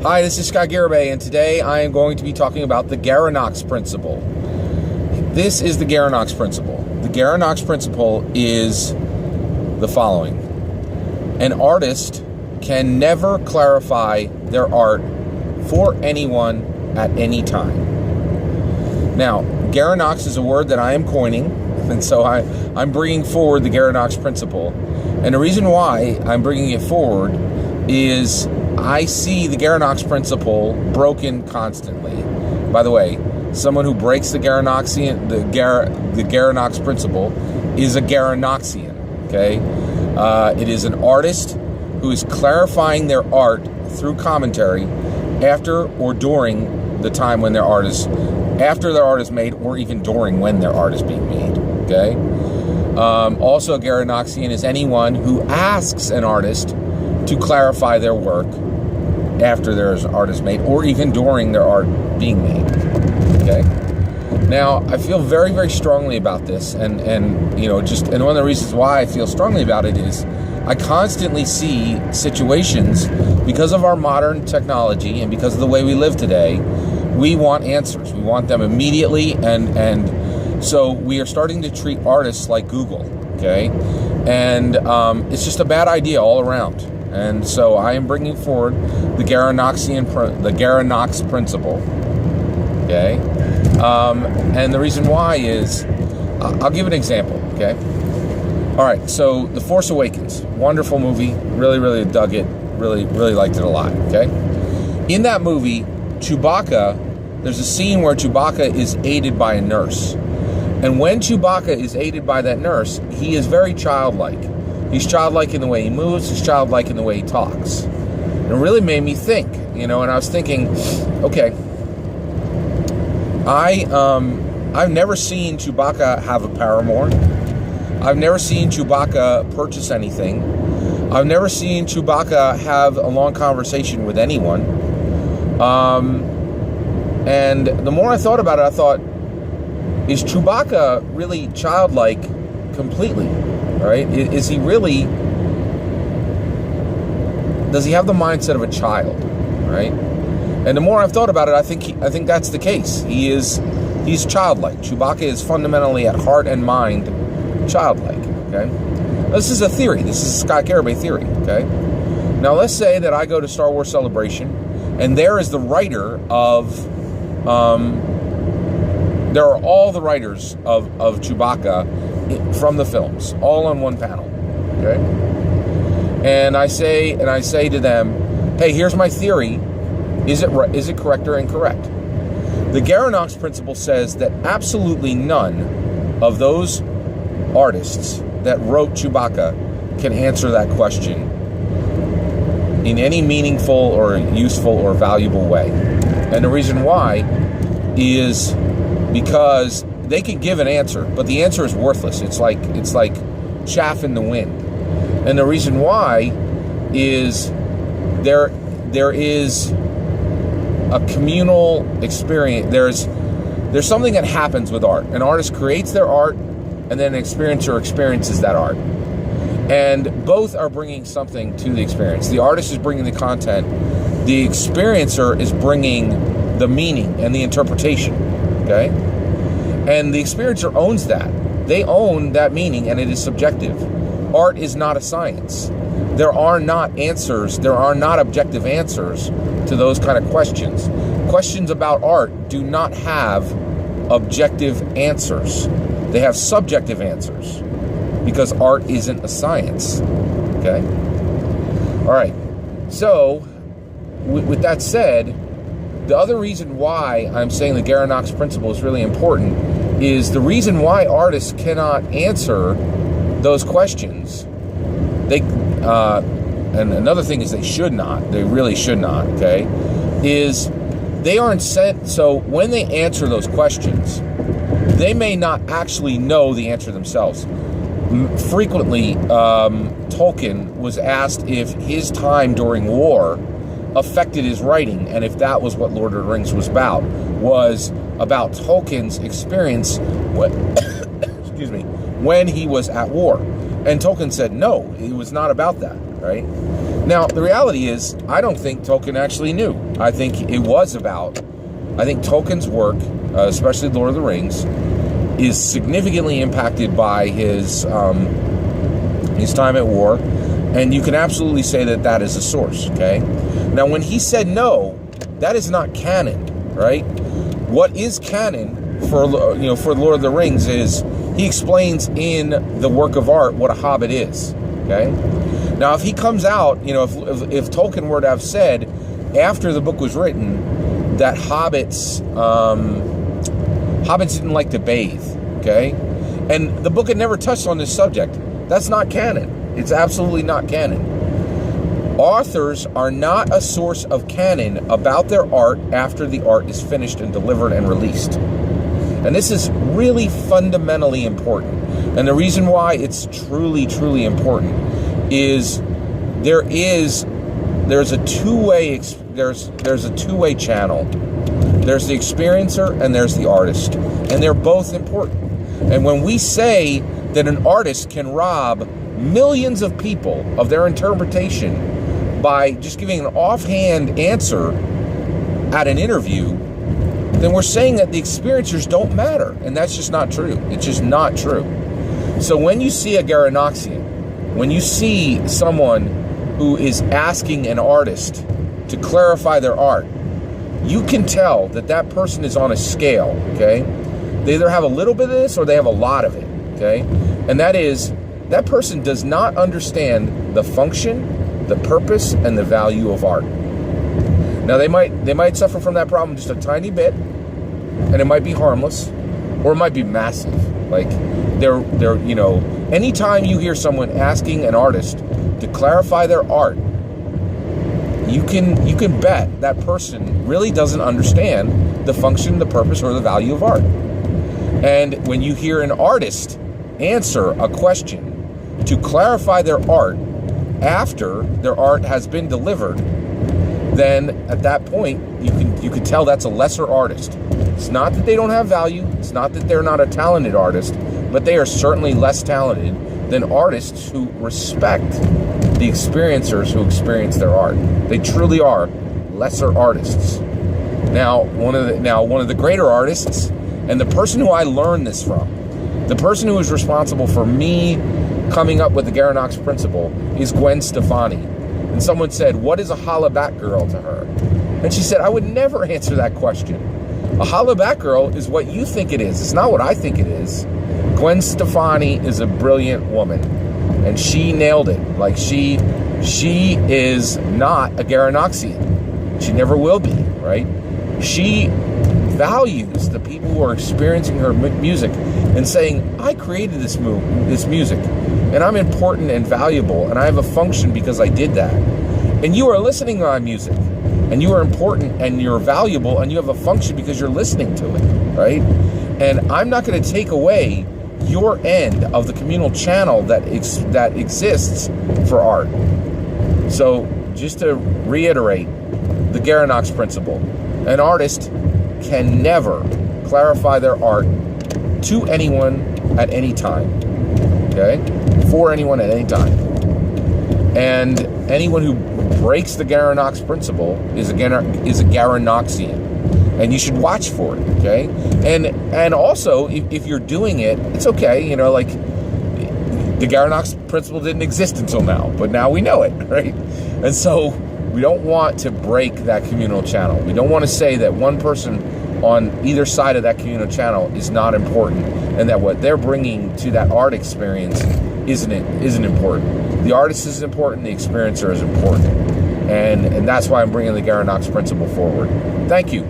Hi, this is Scott Garibay, and today I am going to be talking about the Garinox principle. This is the Garinox principle. The Garinox principle is the following. An artist can never clarify their art for anyone at any time. Now, Garinox is a word that I am coining, and so I'm bringing forward the Garinox principle. And the reason why I'm bringing it forward is I see the Garinox principle broken constantly. By the way, someone who breaks the Garinox principle is a Garinoxian. Okay, it is an artist who is clarifying their art through commentary after or during the time when after their art is made, or even during when their art is being made. Okay. Also, a Garinoxian is anyone who asks an artist to clarify their work after their art is made, or even during their art being made. Okay. Now, I feel very, very strongly about this, and one of the reasons why I feel strongly about it is I constantly see situations, because of our modern technology and because of the way we live today, we want answers. We want them immediately, and so we are starting to treat artists like Google. Okay, and it's just a bad idea all around. And so I am bringing forward the Garinox principle. Okay, and the reason why is I'll give an example. Okay, all right. So The Force Awakens, wonderful movie. Really, really dug it. Really, really liked it a lot. Okay, in that movie, Chewbacca, there's a scene where Chewbacca is aided by a nurse, and when Chewbacca is aided by that nurse, he is very childlike. He's childlike in the way he moves. He's childlike in the way he talks. And it really made me think, and I was thinking, okay, I've never seen Chewbacca have a paramour. I've never seen Chewbacca purchase anything. I've never seen Chewbacca have a long conversation with anyone. And the more I thought about it, I thought, is Chewbacca really childlike completely? Right? Is he really? Does he have the mindset of a child? Right? And the more I've thought about it, I think that's the case. He's childlike. Chewbacca is fundamentally at heart and mind childlike. Okay? This is a theory. This is a Scott Garibay theory. Okay? Now let's say that I go to Star Wars Celebration, and there is the writer of. There are all the writers of Chewbacca from the films, all on one panel. Okay, and I say to them, "Hey, here's my theory. Is it correct or incorrect?" The Garinox principle says that absolutely none of those artists that wrote Chewbacca can answer that question in any meaningful or useful or valuable way. And the reason why is because they can give an answer, but the answer is worthless. It's like chaff in the wind. And the reason why is there is a communal experience. There's something that happens with art. An artist creates their art, and then an experiencer experiences that art. And both are bringing something to the experience. The artist is bringing the content. The experiencer is bringing the meaning and the interpretation. Okay? And the experiencer owns that. They own that meaning, and it is subjective. Art is not a science. There are not answers. There are not objective answers to those kind of questions. Questions about art do not have objective answers. They have subjective answers because art isn't a science. Okay? All right. So, with that said, the other reason why I'm saying the Garinox principle is really important is the reason why artists cannot answer those questions. And another thing is they should not. They really should not. Okay, is they aren't sent. So when they answer those questions, they may not actually know the answer themselves. Frequently, Tolkien was asked if his time during war affected his writing, and if that was what Lord of the Rings was about Tolkien's experience when he was at war. And Tolkien said, no, it was not about that, right? Now, the reality is, I don't think Tolkien actually knew. I think Tolkien's work, especially Lord of the Rings, is significantly impacted by his time at war, and you can absolutely say that that is a source, okay? Now, when he said no, that is not canon, right? What is canon for Lord of the Rings is he explains in the work of art what a hobbit is, okay? Now, if he comes out, if Tolkien were to have said after the book was written that hobbits didn't like to bathe, okay? And the book had never touched on this subject. That's not canon. It's absolutely not canon. Authors are not a source of canon about their art after the art is finished and delivered and released. And this is really fundamentally important. And the reason why it's truly, truly important is there's a two-way channel. There's the experiencer and there's the artist, and they're both important. And when we say that an artist can rob millions of people of their interpretation by just giving an offhand answer at an interview, then we're saying that the experiencers don't matter, and that's just not true. It's just not true. So when you see a Garinoxian, when you see someone who is asking an artist to clarify their art, you can tell that that person is on a scale, okay? They either have a little bit of this or they have a lot of it, okay? And that is, that person does not understand the function, the purpose, and the value of art. Now, they might suffer from that problem just a tiny bit, and it might be harmless, or it might be massive. Like, anytime you hear someone asking an artist to clarify their art, you can bet that person really doesn't understand the function, the purpose, or the value of art. And when you hear an artist answer a question to clarify their art after their art has been delivered, then at that point you can tell that's a lesser artist. It's not that they don't have value, it's not that they're not a talented artist, but they are certainly less talented than artists who respect the experiencers who experience their art. They truly are lesser artists. Now, one of the greater artists, and the person who I learned this from, the person who is responsible for me coming up with the Garinox principle, is Gwen Stefani. And someone said, "What is a holla back girl to her?" And she said, "I would never answer that question. A holla back girl is what you think it is. It's not what I think it is." Gwen Stefani is a brilliant woman, and she nailed it. Like, she is not a Garinoxian. She never will be, right? She values the people who are experiencing her music and saying, "I created this music, and I'm important and valuable, and I have a function because I did that. And you are listening to my music, and you are important, and you're valuable, and you have a function because you're listening to it," right? And I'm not going to take away your end of the communal channel that exists for art. So, just to reiterate, the Garinox principle: an artist can never clarify their art to anyone at any time, okay? For anyone at any time. And anyone who breaks the Garinox principle is a Garinoxian. And you should watch for it, okay? And also, if you're doing it, it's okay, like, the Garinox principle didn't exist until now, but now we know it, right? And so we don't want to break that communal channel. We don't want to say that one person on either side of that communal channel is not important, and that what they're bringing to that art experience isn't important. The artist is important, the experiencer is important. And that's why I'm bringing the Garinox principle forward. Thank you.